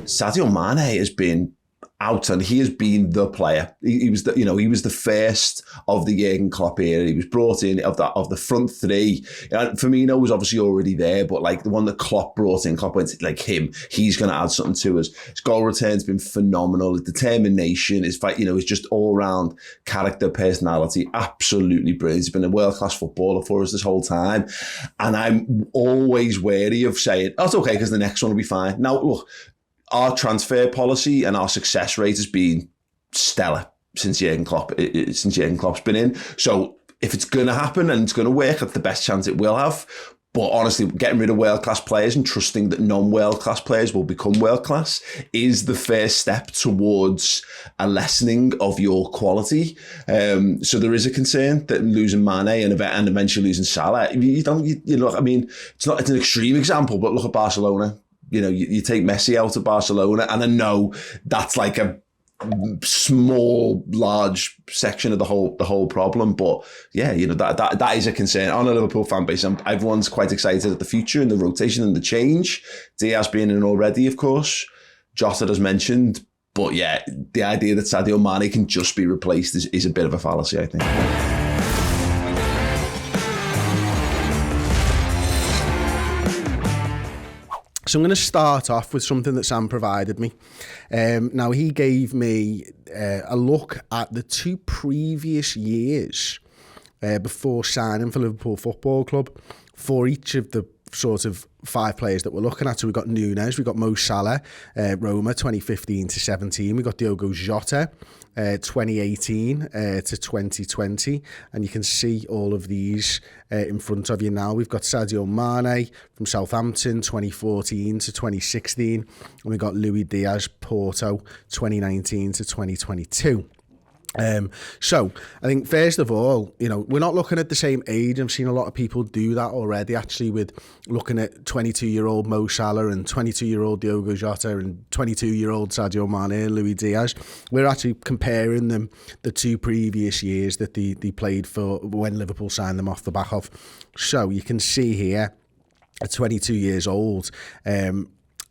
Sadio Mane has been out, and he has been the player. He was the first of the Jurgen Klopp era. He was brought in of the front three. And Firmino was obviously already there, but like the one that Klopp brought in, Klopp went like him. He's going to add something to us. His goal return's been phenomenal. His determination, his fight, his just all round character, personality, absolutely brilliant. He's been a world class footballer for us this whole time, and I'm always wary of saying, "Oh, it's okay because the next one will be fine." Now, look. Our transfer policy and our success rate has been stellar since Jurgen Klopp's been in. So if it's going to happen and it's going to work, that's the best chance it will have. But honestly, getting rid of world-class players and trusting that non-world-class players will become world-class is the first step towards a lessening of your quality. So there is a concern that losing Mane and eventually losing Salah, it's an extreme example, but look at Barcelona. You take Messi out of Barcelona, and I know that's like a large section of the whole problem, but yeah, that is a concern on a Liverpool fan base. Everyone's quite excited at the future and the rotation and the change. Diaz being in already, of course. Jota as mentioned, but yeah, the idea that Sadio Mane can just be replaced is a bit of a fallacy, I think. So I'm going to start off with something that Sam provided me. Now, he gave me a look at the 2 previous years before signing for Liverpool Football Club for each of the sort of 5 players that we're looking at. So we've got Núñez, we've got Mo Salah, Roma 2015 to 17. We've got Diogo Jota, 2018 to 2020. And you can see all of these in front of you now. We've got Sadio Mane from Southampton, 2014 to 2016. And we've got Luis Diaz, Porto, 2019 to 2022. So I think first of all, we're not looking at the same age. I've seen a lot of people do that already, actually, with looking at 22-year-old Mo Salah and 22-year-old Diogo Jota and 22-year-old Sadio Mane and Luis Diaz. We're actually comparing them the 2 previous years that they played for when Liverpool signed them off the back of. So you can see here, at 22 years old, Darwin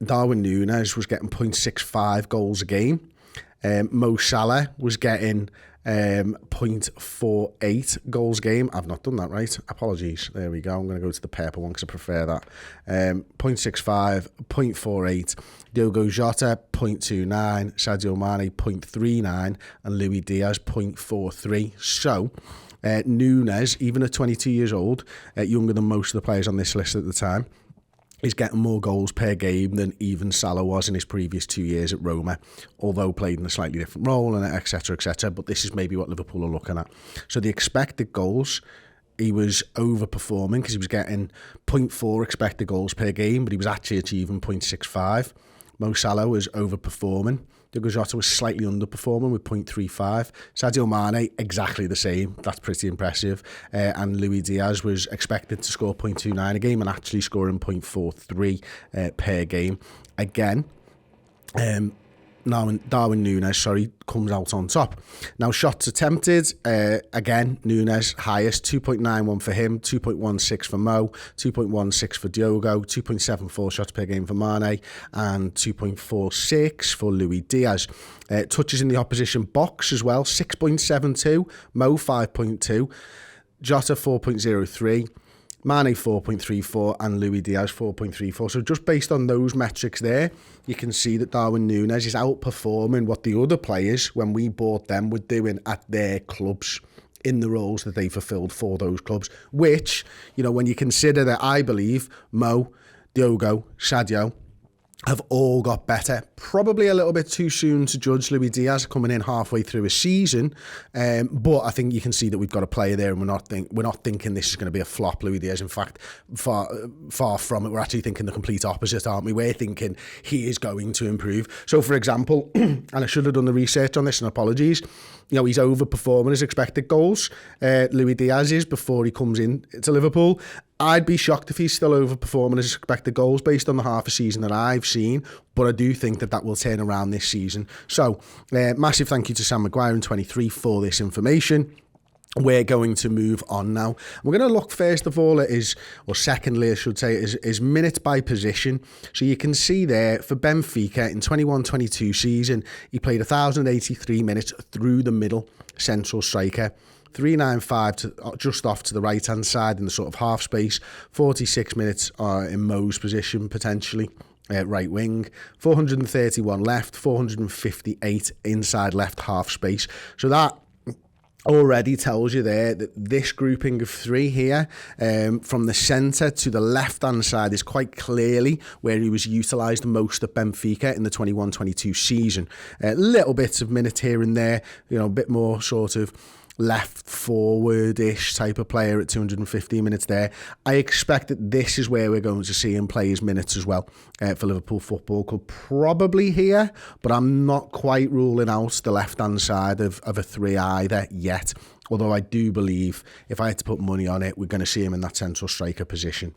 Núñez was getting 0.65 goals a game. Mo Salah was getting 0.48 goals a game. I've not done that right. Apologies. There we go. I'm going to go to the purple one because I prefer that. 0.65, 0.48. Diogo Jota, 0.29. Sadio Mane, 0.39. And Luis Diaz, 0.43. So Núñez, even at 22 years old, younger than most of the players on this list at the time, is getting more goals per game than even Salah was in his previous 2 years at Roma, although played in a slightly different role, and etc., etc. But this is maybe what Liverpool are looking at. So the expected goals, he was overperforming because he was getting 0.4 expected goals per game, but he was actually achieving 0.65. Mo Salah was overperforming. Diogo Jota was slightly underperforming with 0.35. Sadio Mane, exactly the same. That's pretty impressive. And Luis Diaz was expected to score 0.29 a game and actually scoring 0.43 per game. Again, Darwin Núñez, comes out on top. Now, shots attempted, again, Núñez highest, 2.91 for him, 2.16 for Mo, 2.16 for Diogo, 2.74 shots per game for Mane, and 2.46 for Luis Diaz. Touches in the opposition box as well, 6.72, Mo 5.2, Jota 4.03, Mane 4.34 and Luis Diaz 4.34. So just based on those metrics there, you can see that Darwin Núñez is outperforming what the other players, when we bought them, were doing at their clubs in the roles that they fulfilled for those clubs, which, when you consider that, I believe Mo, Diogo, Sadio have all got better. Probably a little bit too soon to judge Luis Diaz coming in halfway through a season, but I think you can see that we've got a player there, and we're not thinking this is going to be a flop, Luis Diaz. In fact, far from it. We're actually thinking the complete opposite, aren't we? We're thinking he is going to improve. So, for example, and I should have done the research on this, and apologies, he's overperforming his expected goals. Luis Diaz is, before he comes in to Liverpool. I'd be shocked if he's still overperforming his expected goals based on the half a season that I've seen, but I do think that will turn around this season. So, massive thank you to Sam Maguire in 23 for this information. we're going to move on now. We're going to look first of all at secondly I should say, is minutes by position. So you can see there for Benfica in 21-22 season, he played 1,083 minutes through the middle, central striker. 395 just off to the right hand side in the sort of half space, 46 minutes in Mo's position potentially. Right wing, 431 left, 458 inside left half space. So that already tells you there that this grouping of three here, from the centre to the left-hand side, is quite clearly where he was utilised most at Benfica in the 21-22 season. Little bits of minutes here and there, a bit more sort of left forward-ish type of player at 215 minutes there. I expect that this is where we're going to see him play his minutes as well for Liverpool Football Club. Probably here, but I'm not quite ruling out the left-hand side of a three either yet. Although I do believe, if I had to put money on it, we're going to see him in that central striker position.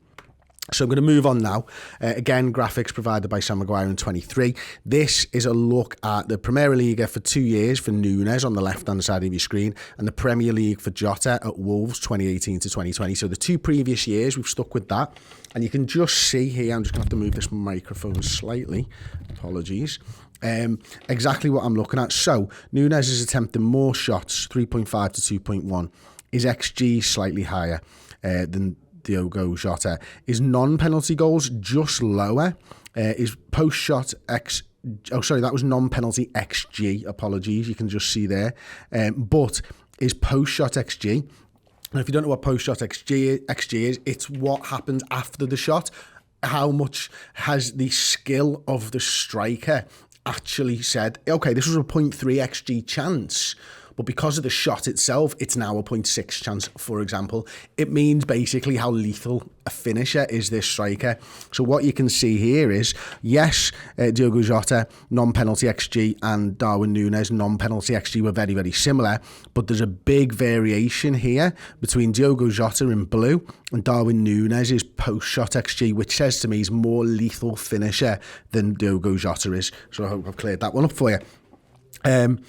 So I'm going to move on now. Again, graphics provided by Sam Maguire in 23. This is a look at the Premier League for 2 years for Núñez on the left-hand side of your screen, and the Premier League for Jota at Wolves 2018 to 2020. So the 2 previous years, we've stuck with that. And you can just see here, I'm just going to have to move this microphone slightly. Apologies. Exactly what I'm looking at. So Núñez is attempting more shots, 3.5 to 2.1. His XG slightly higher than Diogo Jota. His non-penalty goals just lower. His post-shot that was non-penalty XG. Apologies, you can just see there. But his post-shot XG, and if you don't know what post-shot XG is, it's what happens after the shot. How much has the skill of the striker actually said, okay, this was a 0.3 XG chance, but because of the shot itself, it's now a 0.6 chance, for example. It means basically how lethal a finisher is this striker. So what you can see here is, yes, Diogo Jota, non-penalty XG, and Darwin Núñez, non-penalty XG were very, very similar, but there's a big variation here between Diogo Jota in blue and Darwin Núñez's post-shot XG, which says to me he's more lethal finisher than Diogo Jota is. So I hope I've cleared that one up for you.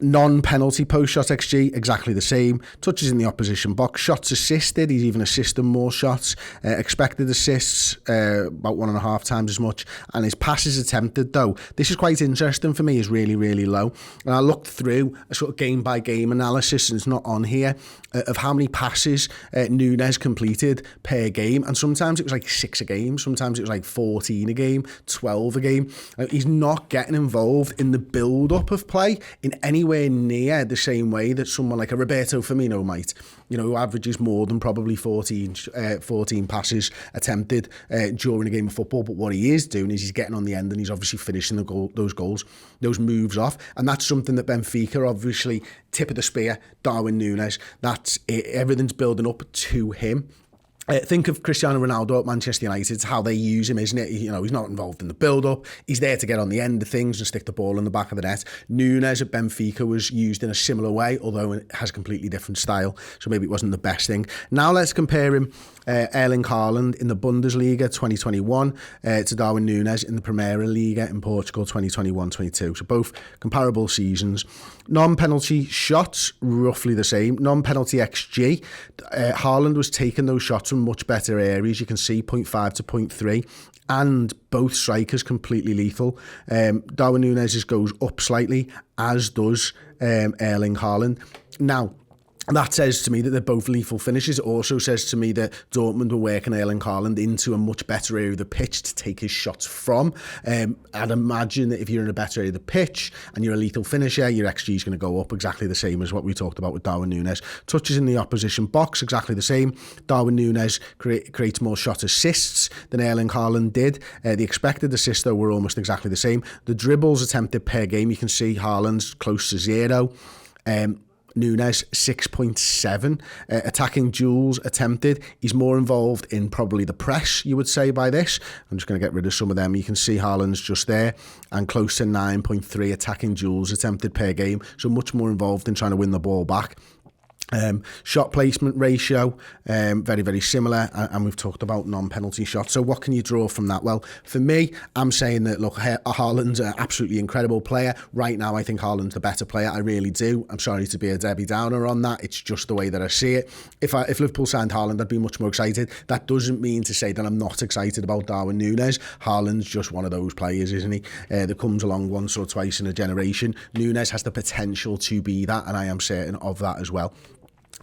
Non-penalty post-shot XG, exactly the same. Touches in the opposition box. Shots assisted, he's even assisting more shots. Expected assists, about 1.5 times as much. And his passes attempted, though, this is quite interesting for me, is really, really low. And I looked through a sort of game-by-game analysis, and it's not on here, of how many passes Núñez completed per game. And sometimes it was like 6 a game. Sometimes it was like 14 a game, 12 a game. He's not getting involved in the build-up of play in any way near the same way that someone like a Roberto Firmino might, who averages more than probably 14 passes attempted during a game of football. But what he is doing is he's getting on the end, and he's obviously finishing those goals, those moves off. And that's something that Benfica, obviously, tip of the spear, Darwin Núñez, that's it. Everything's building up to him. Think of Cristiano Ronaldo at Manchester United. It's how they use him, isn't it? He's not involved in the build-up. He's there to get on the end of things and stick the ball in the back of the net. Núñez at Benfica was used in a similar way, although it has a completely different style, so maybe it wasn't the best thing. Now let's compare him, Erling Haaland in the Bundesliga 2021 to Darwin Núñez in the Primeira Liga in Portugal 2021-22. So both comparable seasons. Non-penalty shots, roughly the same. Non-penalty XG, Haaland was taking those shots from much better areas. You can see 0.5 to 0.3, and both strikers completely lethal. Darwin Núñez's goes up slightly, as does Erling Haaland. Now, that says to me that they're both lethal finishes. It also says to me that Dortmund were working Erling Haaland into a much better area of the pitch to take his shots from. I'd imagine that if you're in a better area of the pitch and you're a lethal finisher, your XG is going to go up exactly the same as what we talked about with Darwin Núñez. Touches in the opposition box, exactly the same. Darwin Núñez creates more shot assists than Erling Haaland did. The expected assists, though, were almost exactly the same. The dribbles attempted per game, you can see Haaland's close to 0. Núñez 6.7. Attacking duels attempted. He's more involved in probably the press, you would say, by this. I'm just going to get rid of some of them. You can see Haaland's just there, and close to 9.3 attacking duels attempted per game. So much more involved in trying to win the ball back. Shot placement ratio, very, very similar, and we've talked about non-penalty shots. So what can you draw from that? Well, for me, I'm saying that, look, Haaland's an absolutely incredible player. Right now, I think Haaland's the better player. I really do. I'm sorry to be a Debbie Downer on that. It's just the way that I see it. If Liverpool signed Haaland, I'd be much more excited. That doesn't mean to say that I'm not excited about Darwin Núñez. Haaland's just one of those players, isn't he? That comes along once or twice in a generation. Núñez has the potential to be that, and I am certain of that as well.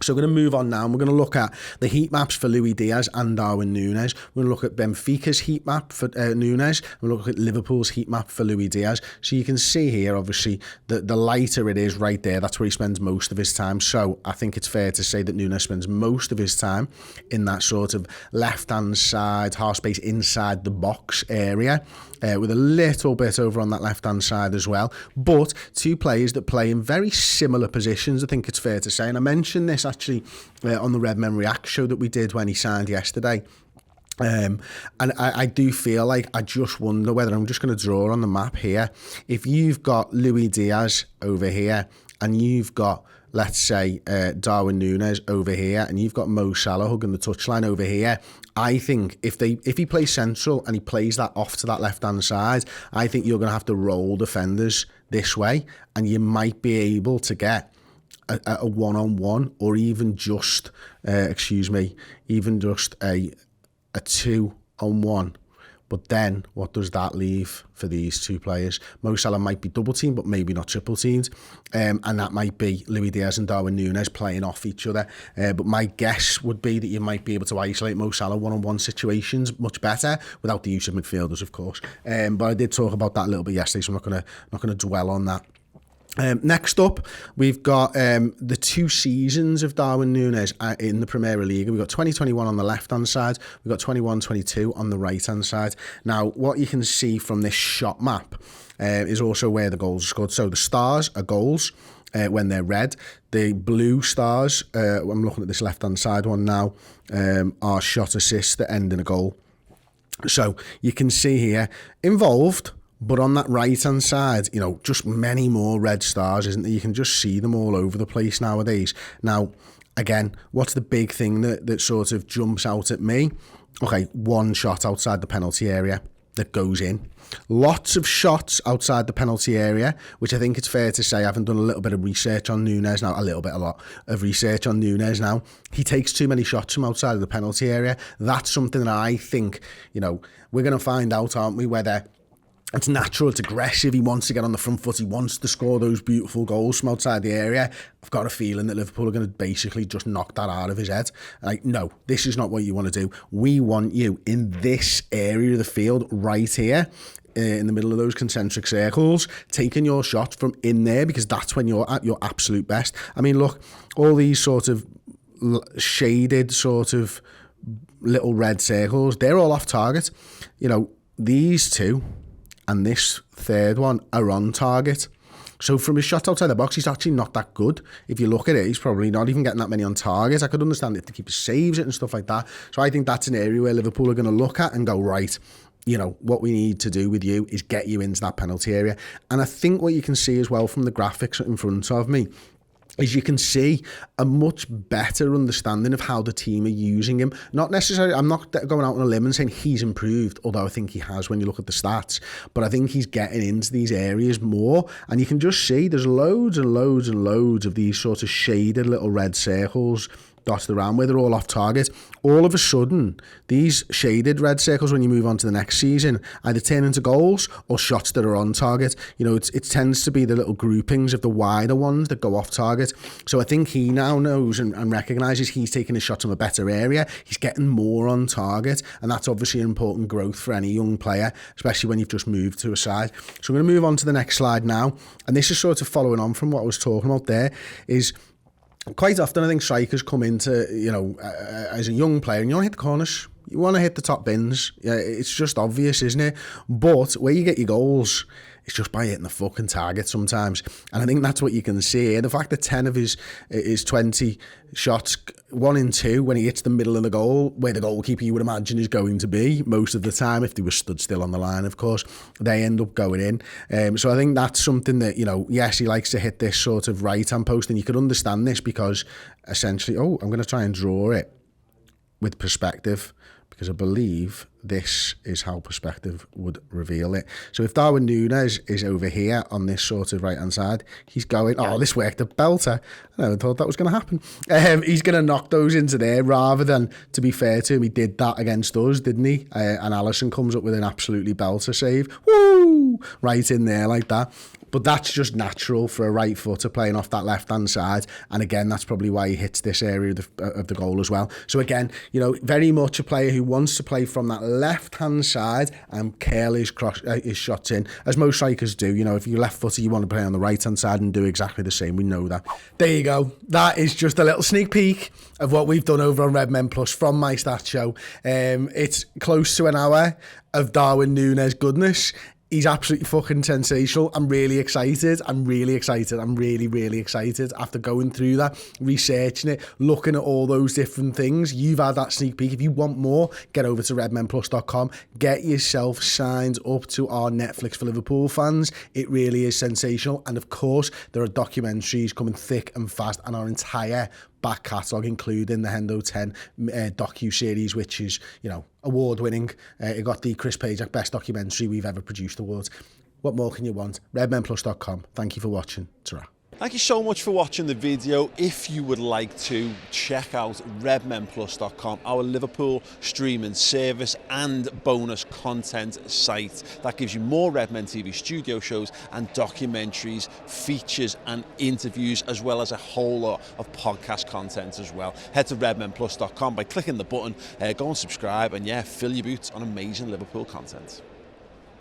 So we're going to move on now, and we're going to look at the heat maps for Luis Diaz and Darwin Núñez. We're going to look at Benfica's heat map for Núñez. We're going to look at Liverpool's heat map for Luis Diaz. So you can see here, obviously, that the lighter it is right there, that's where he spends most of his time. So I think it's fair to say that Núñez spends most of his time in that sort of left-hand side, half space inside the box area, with a little bit over on that left-hand side as well. But two players that play in very similar positions, I think it's fair to say. And I mentioned this actually on the Red Men React show that we did when he signed yesterday. And I do feel like, I just wonder whether, I'm just going to draw on the map here, if you've got Luis Diaz over here and you've got, let's say, Darwin Núñez over here, and you've got Mo Salah hugging the touchline over here, I think if he plays central and he plays that off to that left-hand side, I think you're going to have to roll defenders this way, and you might be able to get a one-on-one, or even just, even just a 2-on-1. But then, what does that leave for these two players? Mo Salah might be double-teamed, but maybe not triple-teamed. And that might be Luis Diaz and Darwin Núñez playing off each other. But my guess would be that you might be able to isolate Mo Salah one-on-one situations much better, without the use of midfielders, of course. But I did talk about that a little bit yesterday, so I'm not going to dwell on that. Next up, we've got the 2 seasons of Darwin Núñez in the Premier League. We've got 2021 on the left-hand side. We've got 21-22 on the right-hand side. Now, what you can see from this shot map is also where the goals are scored. So the stars are goals when they're red. The blue stars, I'm looking at this left-hand side one now, are shot assists that end in a goal. So you can see here, involved, but on that right-hand side, just many more red stars, isn't there? You can just see them all over the place nowadays. Now, again, what's the big thing that sort of jumps out at me? Okay, one shot outside the penalty area that goes in. Lots of shots outside the penalty area, which I think it's fair to say, I haven't done a little bit of research on Núñez now, a lot of research on Núñez now. He takes too many shots from outside of the penalty area. That's something that I think, we're going to find out, aren't we, whether it's natural, it's aggressive, he wants to get on the front foot, he wants to score those beautiful goals from outside the area. I've got a feeling that Liverpool are going to basically just knock that out of his head. Like, no, this is not what you want to do. We want you in this area of the field right here, in the middle of those concentric circles, taking your shot from in there, because that's when you're at your absolute best. I mean, look, all these sort of shaded sort of little red circles, they're all off target. These two and this third one are on target. So from his shot outside the box, he's actually not that good. If you look at it, he's probably not even getting that many on target. I could understand if the keeper saves it and stuff like that. So I think that's an area where Liverpool are going to look at and go, right, what we need to do with you is get you into that penalty area. And I think what you can see as well from the graphics in front of me is you can see a much better understanding of how the team are using him. Not necessarily, I'm not going out on a limb and saying he's improved, although I think he has when you look at the stats, but I think he's getting into these areas more, and you can just see there's loads and loads and loads of these sort of shaded little red circles dotted around where they're all off target. All of a sudden, these shaded red circles, when you move on to the next season, either turn into goals or shots that are on target. It tends to be the little groupings of the wider ones that go off target. So I think he now knows and recognises he's taking his shots from a better area. He's getting more on target, and that's obviously an important growth for any young player, especially when you've just moved to a side. So I'm going to move on to the next slide now, and this is sort of following on from what I was talking about there, is quite often I think strikers come into, as a young player, and you don't hit the corners. You want to hit the top bins. Yeah, it's just obvious, isn't it? But where you get your goals, it's just by hitting the fucking target sometimes. And I think that's what you can see. And the fact that 10 of his 20 shots, 1 in 2, when he hits the middle of the goal, where the goalkeeper you would imagine is going to be most of the time, if they were stood still on the line, of course, they end up going in. So I think that's something that, yes, he likes to hit this sort of right-hand post, and you could understand this because essentially, I'm going to try and draw it with perspective, because I believe this is how perspective would reveal it. So if Darwin Núñez is over here on this sort of right-hand side, he's going, this worked a belter. I never thought that was going to happen. He's going to knock those into there rather than, to be fair to him, he did that against us, didn't he? And Alisson comes up with an absolutely belter save. Woo! Right in there like that. But that's just natural for a right footer playing off that left-hand side. And again, that's probably why he hits this area of the goal as well. So again, very much a player who wants to play from that left-hand side and curl his shots in, as most strikers do. If you're left footer, you want to play on the right-hand side and do exactly the same. We know that. There you go. That is just a little sneak peek of what we've done over on Red Men Plus from my stat show. It's close to an hour of Darwin Núñez goodness. He's absolutely fucking sensational. I'm really excited. I'm really, really excited after going through that, researching it, looking at all those different things. You've had that sneak peek. If you want more, get over to redmenplus.com. Get yourself signed up to our Netflix for Liverpool fans. It really is sensational. And of course, there are documentaries coming thick and fast, and our entire back catalogue, including the Hendo 10 docu-series, which is, award-winning. It got the Chris Pajak Best Documentary We've Ever Produced award. What more can you want? redmenplus.com. Thank you for watching. Ta-ra. Thank you so much for watching the video. If you would like to, check out redmenplus.com, our Liverpool streaming service and bonus content site that gives you more Redmen TV studio shows and documentaries, features and interviews, as well as a whole lot of podcast content as well. Head to redmenplus.com by clicking the button, go and subscribe, and fill your boots on amazing Liverpool content.